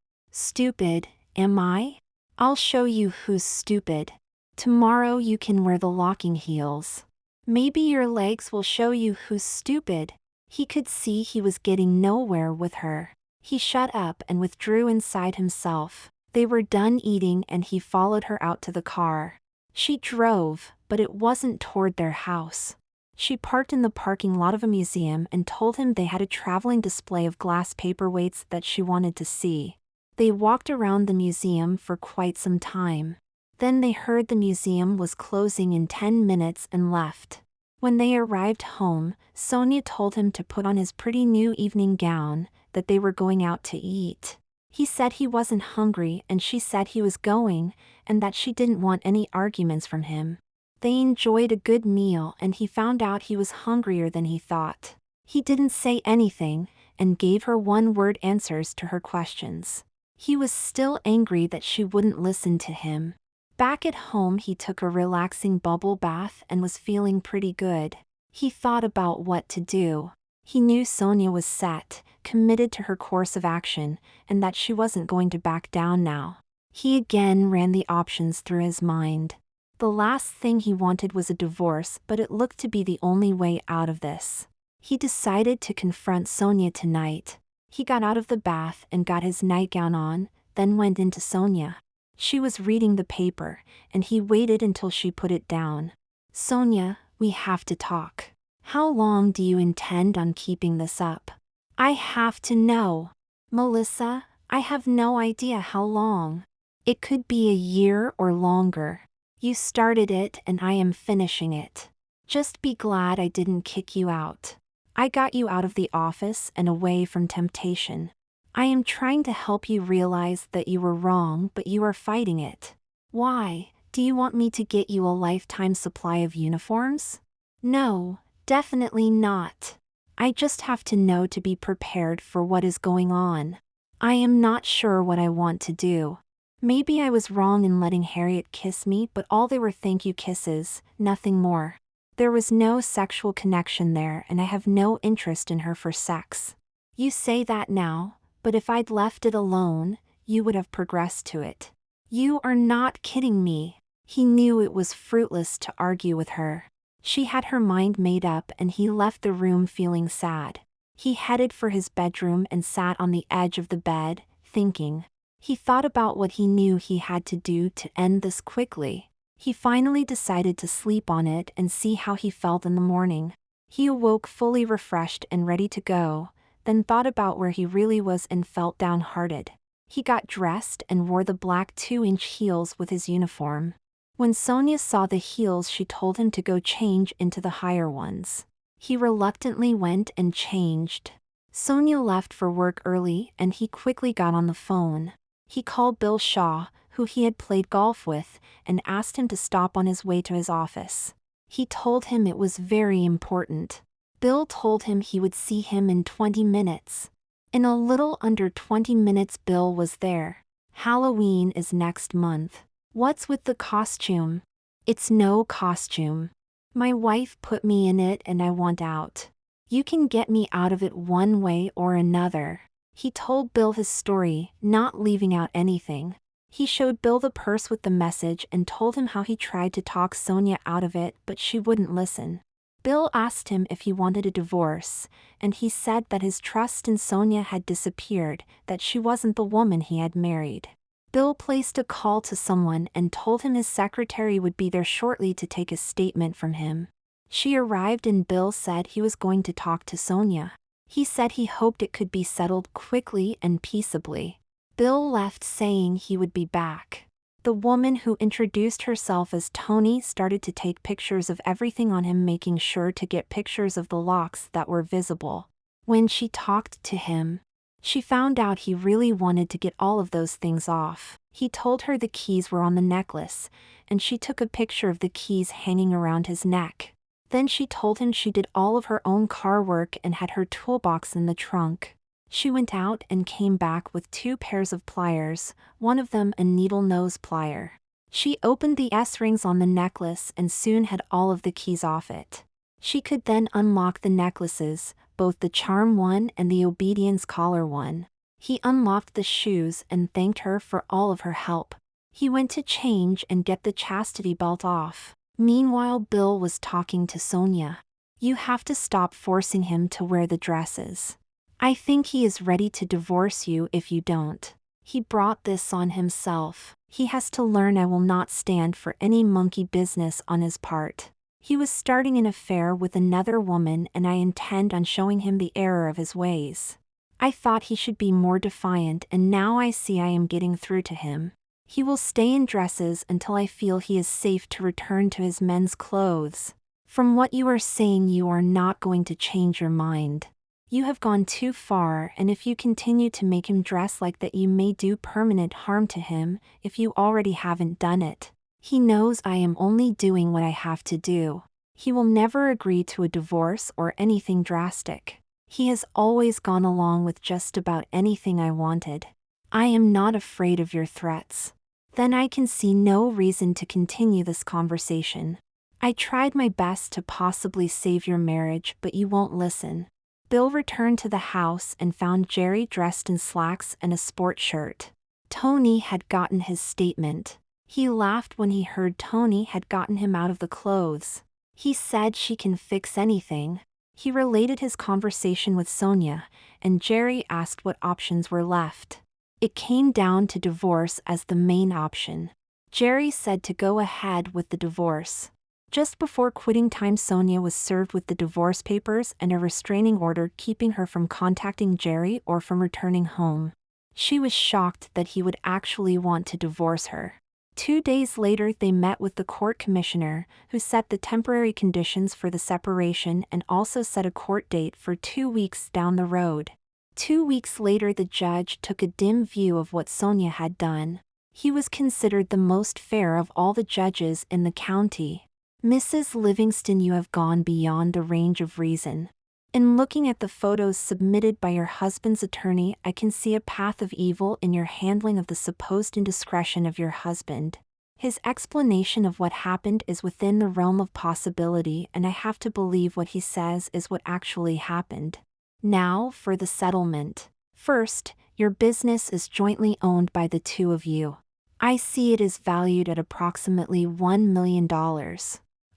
"Stupid, am I? I'll show you who's stupid. Tomorrow you can wear the locking heels. Maybe your legs will show you who's stupid." He could see he was getting nowhere with her. He shut up and withdrew inside himself. They were done eating and he followed her out to the car. She drove, but it wasn't toward their house. She parked in the parking lot of a museum and told him they had a traveling display of glass paperweights that she wanted to see. They walked around the museum for quite some time. Then they heard the museum was closing in 10 minutes and left. When they arrived home, Sonia told him to put on his pretty new evening gown, that they were going out to eat. He said he wasn't hungry and she said he was going, and that she didn't want any arguments from him. They enjoyed a good meal and he found out he was hungrier than he thought. He didn't say anything, and gave her one-word answers to her questions. He was still angry that she wouldn't listen to him. Back at home, he took a relaxing bubble bath and was feeling pretty good. He thought about what to do. He knew Sonia was set, committed to her course of action, and that she wasn't going to back down now. He again ran the options through his mind. The last thing he wanted was a divorce, but it looked to be the only way out of this. He decided to confront Sonia tonight. He got out of the bath and got his nightgown on, then went into Sonia. She was reading the paper, and he waited until she put it down. "Sonia, we have to talk. How long do you intend on keeping this up? I have to know." "Melissa, I have no idea how long. It could be a year or longer. You started it and I am finishing it. Just be glad I didn't kick you out. I got you out of the office and away from temptation. I am trying to help you realize that you were wrong, but you are fighting it. Why? Do you want me to get you a lifetime supply of uniforms? No, definitely not. I just have to know to be prepared for what is going on. I am not sure what I want to do. Maybe I was wrong in letting Harriet kiss me, but all they were thank you kisses, nothing more. There was no sexual connection there, and I have no interest in her for sex. You say that now, but if I'd left it alone, you would have progressed to it. You are not kidding me." He knew it was fruitless to argue with her. She had her mind made up, and he left the room feeling sad. He headed for his bedroom and sat on the edge of the bed, thinking. He thought about what he knew he had to do to end this quickly. He finally decided to sleep on it and see how he felt in the morning. He awoke fully refreshed and ready to go, then thought about where he really was and felt downhearted. He got dressed and wore the black 2-inch heels with his uniform. When Sonia saw the heels, she told him to go change into the higher ones. He reluctantly went and changed. Sonia left for work early and he quickly got on the phone. He called Bill Shaw, who he had played golf with, and asked him to stop on his way to his office. He told him it was very important. Bill told him he would see him in 20 minutes. In a little under 20 minutes Bill was there. "Halloween is next month. What's with the costume?" "It's no costume. My wife put me in it and I want out. You can get me out of it one way or another." He told Bill his story, not leaving out anything. He showed Bill the purse with the message and told him how he tried to talk Sonia out of it, but she wouldn't listen. Bill asked him if he wanted a divorce, and he said that his trust in Sonia had disappeared, that she wasn't the woman he had married. Bill placed a call to someone and told him his secretary would be there shortly to take a statement from him. She arrived and Bill said he was going to talk to Sonia. He said he hoped it could be settled quickly and peaceably. Bill left saying he would be back. The woman who introduced herself as Tony started to take pictures of everything on him, making sure to get pictures of the locks that were visible. When she talked to him, she found out he really wanted to get all of those things off. He told her the keys were on the necklace, and she took a picture of the keys hanging around his neck. Then she told him she did all of her own car work and had her toolbox in the trunk. She went out and came back with 2 pairs of pliers, one of them a needle nose plier. She opened the S-rings on the necklace and soon had all of the keys off it. She could then unlock the necklaces, both the charm one and the obedience collar one. He unlocked the shoes and thanked her for all of her help. He went to change and get the chastity belt off. Meanwhile, Bill was talking to Sonia. "You have to stop forcing him to wear the dresses. I think he is ready to divorce you if you don't. He brought this on himself. He has to learn I will not stand for any monkey business on his part. He was starting an affair with another woman and I intend on showing him the error of his ways. I thought he should be more defiant and now I see I am getting through to him. He will stay in dresses until I feel he is safe to return to his men's clothes. From what you are saying, you are not going to change your mind. You have gone too far, and if you continue to make him dress like that, you may do permanent harm to him, if you already haven't done it. He knows I am only doing what I have to do. He will never agree to a divorce or anything drastic. He has always gone along with just about anything I wanted. I am not afraid of your threats. Then I can see no reason to continue this conversation. I tried my best to possibly save your marriage, but you won't listen. Bill returned to the house and found Jerry dressed in slacks and a sport shirt. Tony had gotten his statement. He laughed when he heard Tony had gotten him out of the clothes. He said she can fix anything. He related his conversation with Sonia, and Jerry asked what options were left. It came down to divorce as the main option. Jerry said to go ahead with the divorce. Just before quitting time, Sonia was served with the divorce papers and a restraining order keeping her from contacting Jerry or from returning home. She was shocked that he would actually want to divorce her. 2 days later, they met with the court commissioner, who set the temporary conditions for the separation and also set a court date for 2 weeks down the road. 2 weeks later, the judge took a dim view of what Sonia had done. He was considered the most fair of all the judges in the county. Mrs. Livingston, you have gone beyond the range of reason. In looking at the photos submitted by your husband's attorney, I can see a path of evil in your handling of the supposed indiscretion of your husband. His explanation of what happened is within the realm of possibility, and I have to believe what he says is what actually happened. Now for the settlement. First, your business is jointly owned by the two of you. I see it is valued at approximately $1 million.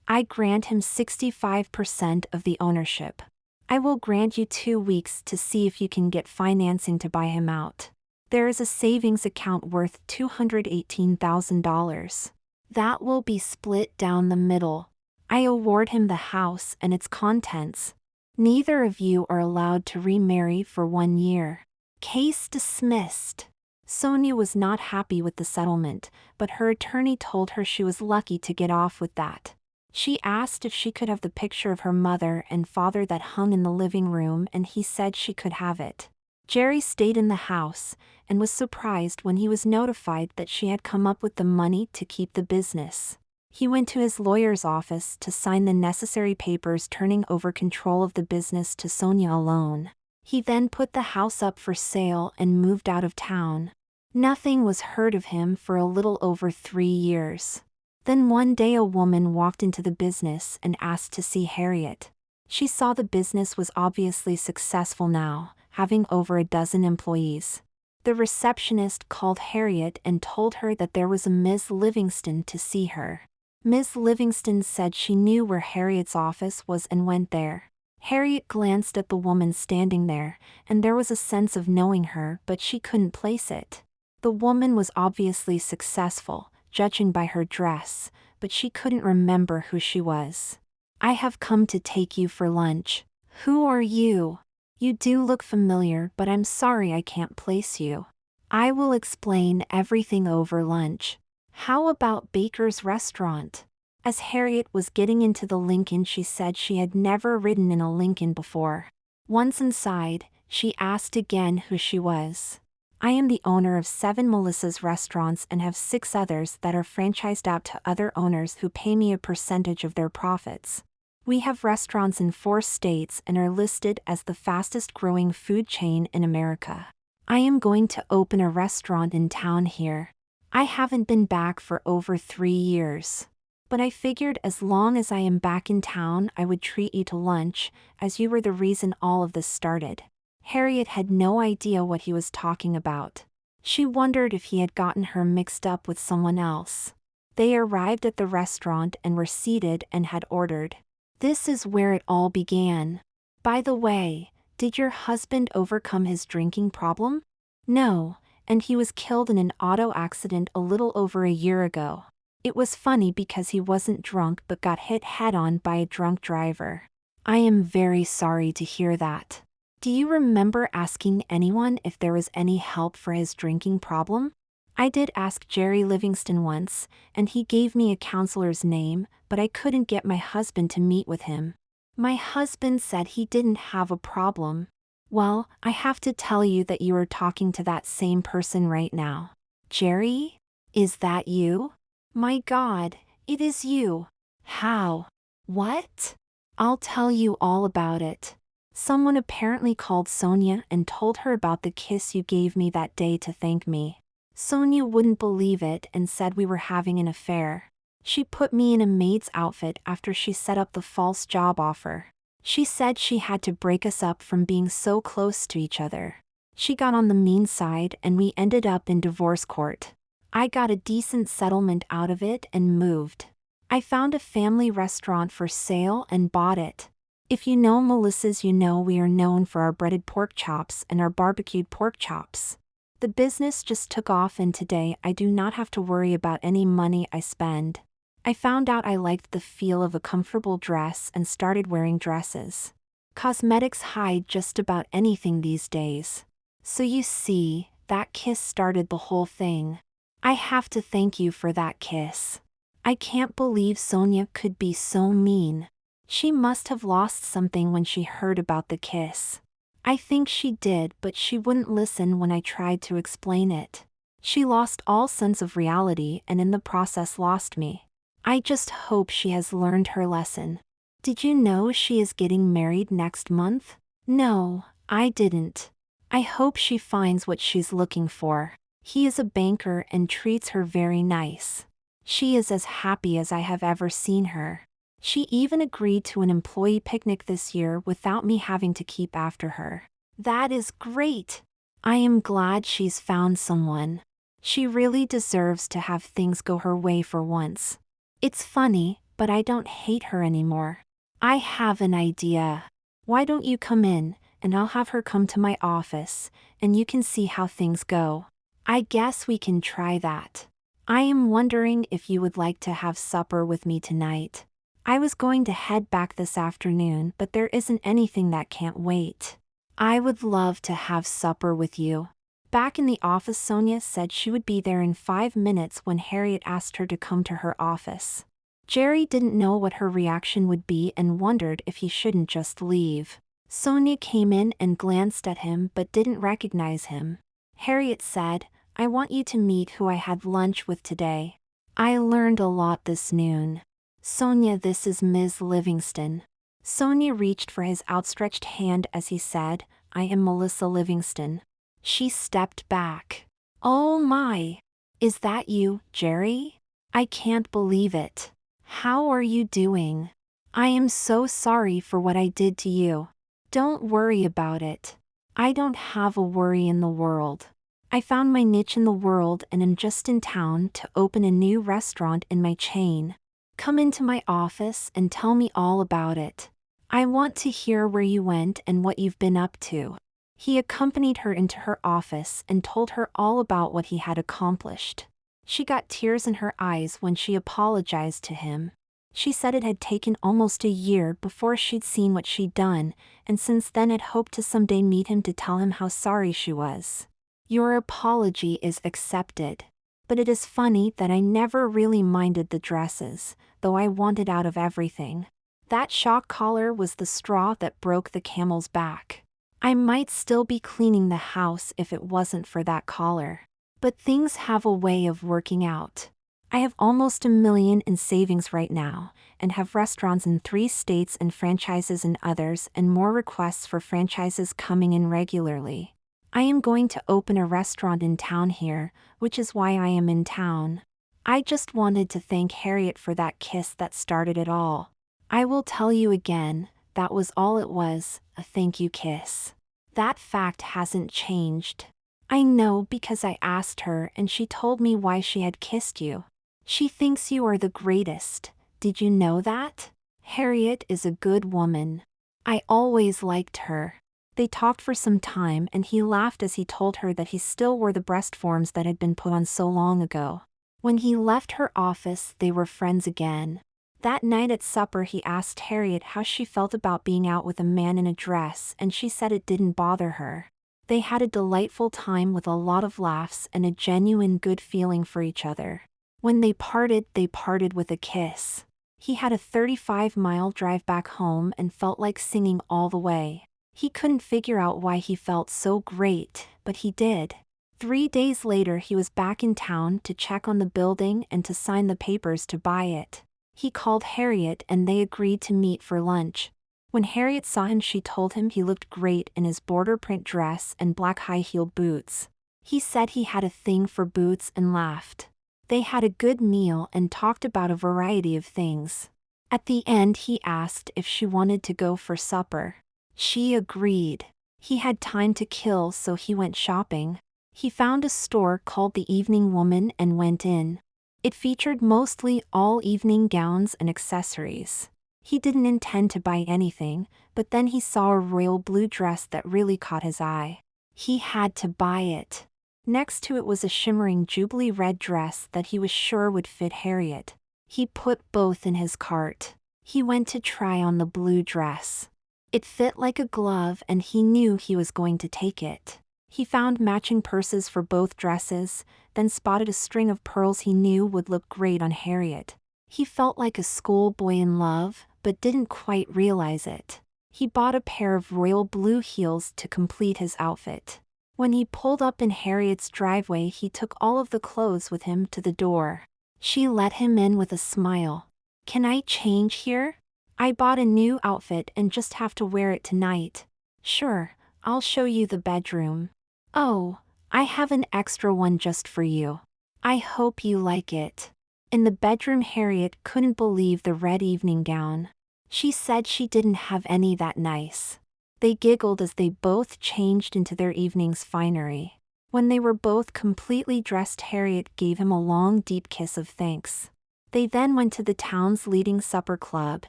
I grant him 65% of the ownership. I will grant you 2 weeks to see if you can get financing to buy him out. There is a savings account worth $218,000. That will be split down the middle. I award him the house and its contents. Neither of you are allowed to remarry for 1 year. Case dismissed. Sonia was not happy with the settlement, but her attorney told her she was lucky to get off with that. She asked if she could have the picture of her mother and father that hung in the living room, and he said she could have it. Jerry stayed in the house and was surprised when he was notified that she had come up with the money to keep the business. He went to his lawyer's office to sign the necessary papers turning over control of the business to Sonia alone. He then put the house up for sale and moved out of town. Nothing was heard of him for a little over 3 years. Then one day a woman walked into the business and asked to see Harriet. She saw the business was obviously successful now, having over a dozen employees. The receptionist called Harriet and told her that there was a Ms. Livingston to see her. Ms. Livingston said she knew where Harriet's office was and went there. Harriet glanced at the woman standing there, and there was a sense of knowing her, but she couldn't place it. The woman was obviously successful, judging by her dress, but she couldn't remember who she was. I have come to take you for lunch. Who are you? You do look familiar, but I'm sorry I can't place you. I will explain everything over lunch. How about Baker's Restaurant? As Harriet was getting into the Lincoln, she said she had never ridden in a Lincoln before. Once inside, she asked again who she was. I am the owner of 7 Melissa's restaurants and have 6 others that are franchised out to other owners who pay me a percentage of their profits. We have restaurants in 4 states and are listed as the fastest growing food chain in America. I am going to open a restaurant in town here. I haven't been back for over 3 years. But I figured as long as I am back in town, I would treat you to lunch, as you were the reason all of this started. Harriet had no idea what he was talking about. She wondered if he had gotten her mixed up with someone else. They arrived at the restaurant and were seated and had ordered. This is where it all began. By the way, did your husband overcome his drinking problem? No, and he was killed in an auto accident a little over a year ago. It was funny because he wasn't drunk but got hit head-on by a drunk driver. I am very sorry to hear that. Do you remember asking anyone if there was any help for his drinking problem? I did ask Jerry Livingston once, and he gave me a counselor's name, but I couldn't get my husband to meet with him. My husband said he didn't have a problem. Well, I have to tell you that you are talking to that same person right now. Jerry? Is that you? My God, it is you. How? What? I'll tell you all about it. Someone apparently called Sonia and told her about the kiss you gave me that day to thank me. Sonia wouldn't believe it and said we were having an affair. She put me in a maid's outfit after she set up the false job offer. She said she had to break us up from being so close to each other. She got on the mean side and we ended up in divorce court. I got a decent settlement out of it and moved. I found a family restaurant for sale and bought it. If you know Melissa's, you know we are known for our breaded pork chops and our barbecued pork chops. The business just took off and today I do not have to worry about any money I spend. I found out I liked the feel of a comfortable dress and started wearing dresses. Cosmetics hide just about anything these days. So you see, that kiss started the whole thing. I have to thank you for that kiss. I can't believe Sonia could be so mean. She must have lost something when she heard about the kiss. I think she did, but she wouldn't listen when I tried to explain it. She lost all sense of reality and in the process lost me. I just hope she has learned her lesson. Did you know she is getting married next month? No, I didn't. I hope she finds what she's looking for. He is a banker and treats her very nice. She is as happy as I have ever seen her. She even agreed to an employee picnic this year without me having to keep after her. That is great. I am glad she's found someone. She really deserves to have things go her way for once. It's funny, but I don't hate her anymore. I have an idea. Why don't you come in, and I'll have her come to my office, and you can see how things go. I guess we can try that. I am wondering if you would like to have supper with me tonight. I was going to head back this afternoon, but there isn't anything that can't wait. I would love to have supper with you. Back in the office, Sonia said she would be there in 5 minutes when Harriet asked her to come to her office. Jerry didn't know what her reaction would be and wondered if he shouldn't just leave. Sonia came in and glanced at him but didn't recognize him. Harriet said, "I want you to meet who I had lunch with today. I learned a lot this noon. Sonia, this is Ms. Livingston." Sonia reached for his outstretched hand as he said, "I am Melissa Livingston." She stepped back. "Oh my! Is that you, Jerry? I can't believe it. How are you doing? I am so sorry for what I did to you." "Don't worry about it. I don't have a worry in the world. I found my niche in the world and am just in town to open a new restaurant in my chain. Come into my office and tell me all about it. I want to hear where you went and what you've been up to." He accompanied her into her office and told her all about what he had accomplished. She got tears in her eyes when she apologized to him. She said it had taken almost a year before she'd seen what she'd done, and since then had hoped to someday meet him to tell him how sorry she was. "Your apology is accepted. But it is funny that I never really minded the dresses, though I wanted out of everything. That shock collar was the straw that broke the camel's back. I might still be cleaning the house if it wasn't for that collar. But things have a way of working out. I have almost $1 million in savings right now, and have restaurants in 3 states and franchises in others, and more requests for franchises coming in regularly. I am going to open a restaurant in town here, which is why I am in town. I just wanted to thank Harriet for that kiss that started it all. I will tell you again, that was all it was, a thank you kiss. That fact hasn't changed. I know because I asked her and she told me why she had kissed you. She thinks you are the greatest. Did you know that? Harriet is a good woman. I always liked her." They talked for some time and he laughed as he told her that he still wore the breast forms that had been put on so long ago. When he left her office, they were friends again. That night at supper he asked Harriet how she felt about being out with a man in a dress, and she said it didn't bother her. They had a delightful time with a lot of laughs and a genuine good feeling for each other. When they parted with a kiss. He had a 35-mile drive back home and felt like singing all the way. He couldn't figure out why he felt so great, but he did. 3 days later he was back in town to check on the building and to sign the papers to buy it. He called Harriet and they agreed to meet for lunch. When Harriet saw him, she told him he looked great in his border print dress and black high-heeled boots. He said he had a thing for boots and laughed. They had a good meal and talked about a variety of things. At the end he asked if she wanted to go for supper. She agreed. He had time to kill, so he went shopping. He found a store called the Evening Woman and went in. It featured mostly all evening gowns and accessories. He didn't intend to buy anything, but then he saw a royal blue dress that really caught his eye. He had to buy it. Next to it was a shimmering jubilee red dress that he was sure would fit Harriet. He put both in his cart. He went to try on the blue dress. It fit like a glove and he knew he was going to take it. He found matching purses for both dresses, then spotted a string of pearls he knew would look great on Harriet. He felt like a schoolboy in love, but didn't quite realize it. He bought a pair of royal blue heels to complete his outfit. When he pulled up in Harriet's driveway, he took all of the clothes with him to the door. She let him in with a smile. "Can I change here? I bought a new outfit and just have to wear it tonight." "Sure, I'll show you the bedroom." "Oh, I have an extra one just for you. I hope you like it." In the bedroom, Harriet couldn't believe the red evening gown. She said she didn't have any that nice. They giggled as they both changed into their evening's finery. When they were both completely dressed, Harriet gave him a long, deep kiss of thanks. They then went to the town's leading supper club,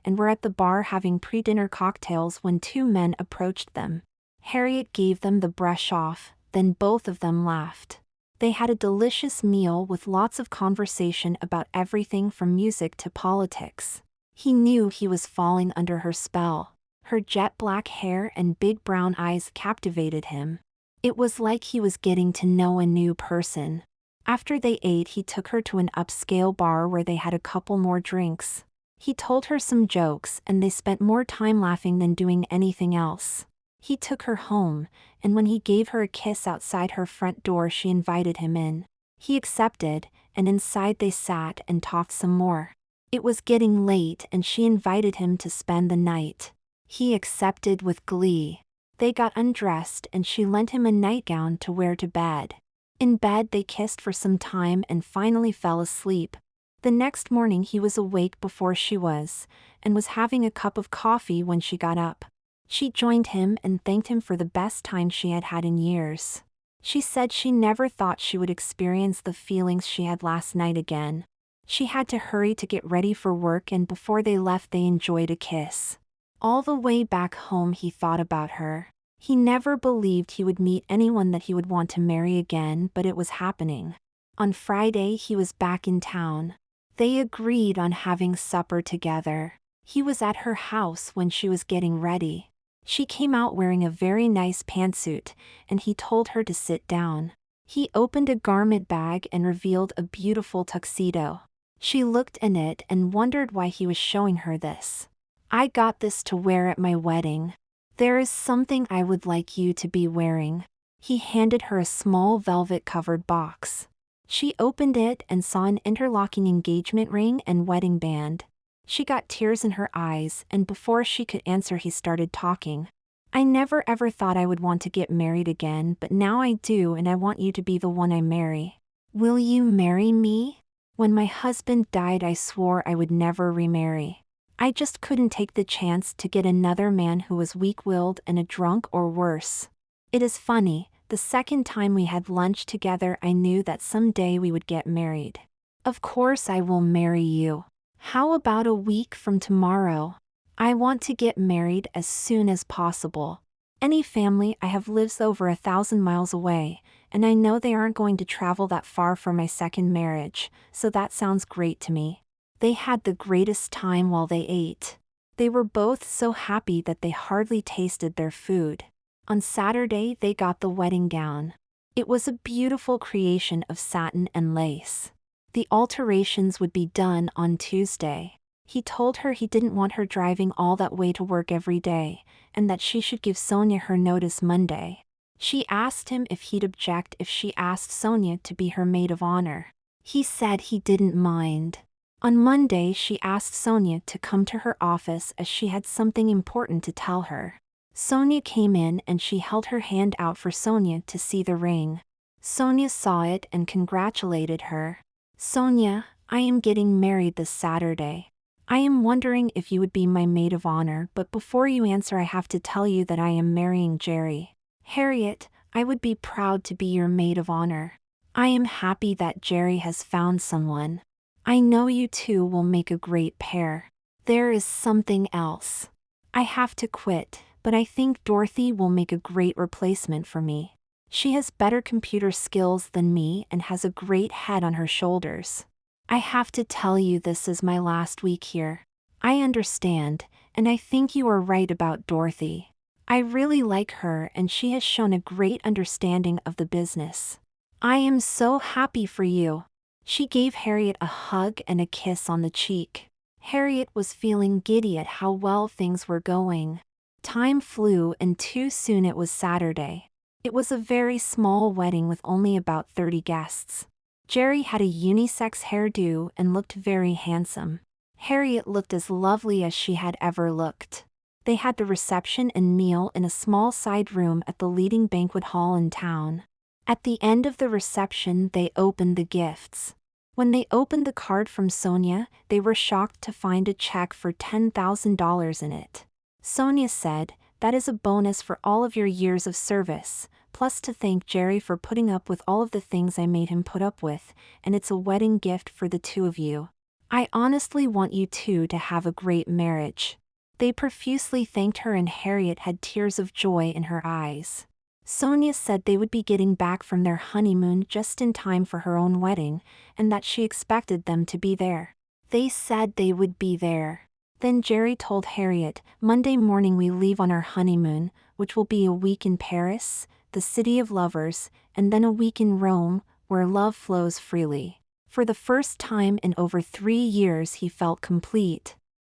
and were at the bar having pre-dinner cocktails when two men approached them. Harriet gave them the brush off, then both of them laughed. They had a delicious meal with lots of conversation about everything from music to politics. He knew he was falling under her spell. Her jet black hair and big brown eyes captivated him. It was like he was getting to know a new person. After they ate, he took her to an upscale bar where they had a couple more drinks. He told her some jokes and they spent more time laughing than doing anything else. He took her home, and when he gave her a kiss outside her front door, she invited him in. He accepted, and inside they sat and talked some more. It was getting late and she invited him to spend the night. He accepted with glee. They got undressed and she lent him a nightgown to wear to bed. In bed they kissed for some time and finally fell asleep. The next morning he was awake before she was, and was having a cup of coffee when she got up. She joined him and thanked him for the best time she had had in years. She said she never thought she would experience the feelings she had last night again. She had to hurry to get ready for work, and before they left they enjoyed a kiss. All the way back home he thought about her. He never believed he would meet anyone that he would want to marry again, but it was happening. On Friday he was back in town. They agreed on having supper together. He was at her house when she was getting ready. She came out wearing a very nice pantsuit, and he told her to sit down. He opened a garment bag and revealed a beautiful tuxedo. She looked in it and wondered why he was showing her this. "I got this to wear at my wedding. There is something I would like you to be wearing." He handed her a small velvet-covered box. She opened it and saw an interlocking engagement ring and wedding band. She got tears in her eyes, and before she could answer he started talking. "I never ever thought I would want to get married again, but now I do, and I want you to be the one I marry. Will you marry me? When my husband died I swore I would never remarry. I just couldn't take the chance to get another man who was weak-willed and a drunk or worse. It is funny, the second time we had lunch together I knew that someday we would get married. Of course I will marry you. How about a week from tomorrow? I want to get married as soon as possible. Any family I have lives over 1,000 miles away, and I know they aren't going to travel that far for my second marriage, so that sounds great to me." They had the greatest time while they ate. They were both so happy that they hardly tasted their food. On Saturday they got the wedding gown. It was a beautiful creation of satin and lace. The alterations would be done on Tuesday. He told her he didn't want her driving all that way to work every day, and that she should give Sonia her notice Monday. She asked him if he'd object if she asked Sonia to be her maid of honor. He said he didn't mind. On Monday she asked Sonia to come to her office as she had something important to tell her. Sonia came in and she held her hand out for Sonia to see the ring. Sonia saw it and congratulated her. Sonia, I am getting married this Saturday. I am wondering if you would be my maid of honor, but before you answer I have to tell you that I am marrying Jerry. Harriet, I would be proud to be your maid of honor. I am happy that Jerry has found someone. I know you two will make a great pair. There is something else. I have to quit, but I think Dorothy will make a great replacement for me. She has better computer skills than me and has a great head on her shoulders. I have to tell you, this is my last week here. I understand, and I think you are right about Dorothy. I really like her and she has shown a great understanding of the business. I am so happy for you. She gave Harriet a hug and a kiss on the cheek. Harriet was feeling giddy at how well things were going. Time flew and too soon it was Saturday. It was a very small wedding with only about 30 guests. Jerry had a unisex hairdo and looked very handsome. Harriet looked as lovely as she had ever looked. They had the reception and meal in a small side room at the leading banquet hall in town. At the end of the reception, they opened the gifts. When they opened the card from Sonia, they were shocked to find a check for $10,000 in it. Sonia said, "That is a bonus for all of your years of service, plus to thank Jerry for putting up with all of the things I made him put up with, and it's a wedding gift for the two of you. I honestly want you two to have a great marriage." They profusely thanked her and Harriet had tears of joy in her eyes. Sonia said they would be getting back from their honeymoon just in time for her own wedding, and that she expected them to be there. They said they would be there. Then Jerry told Harriet, "Monday morning we leave on our honeymoon, which will be a week in Paris, the city of lovers, and then a week in Rome, where love flows freely." For the first time in over 3 years he felt complete.